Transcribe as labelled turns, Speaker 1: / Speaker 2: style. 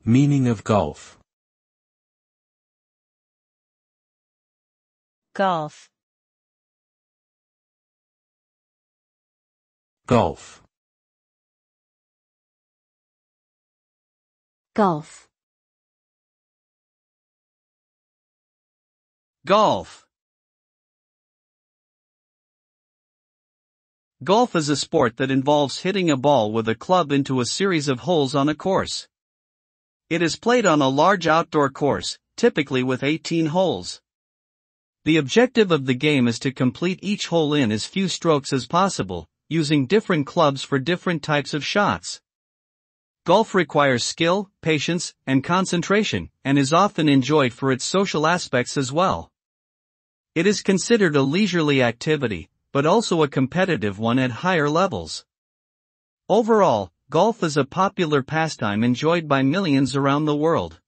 Speaker 1: Meaning of golf.
Speaker 2: Golf.
Speaker 1: Golf.
Speaker 3: Golf.
Speaker 4: Golf. Golf is a sport that involves hitting a ball with a club into a series of holes on a course. It is played on a large outdoor course, typically with 18 holes. The objective of the game is to complete each hole in as few strokes as possible, using different clubs for different types of shots. Golf requires skill, patience, and concentration, and is often enjoyed for its social aspects as well. It is considered a leisurely activity, but also a competitive one at higher levels. Overall, golf is a popular pastime enjoyed by millions around the world.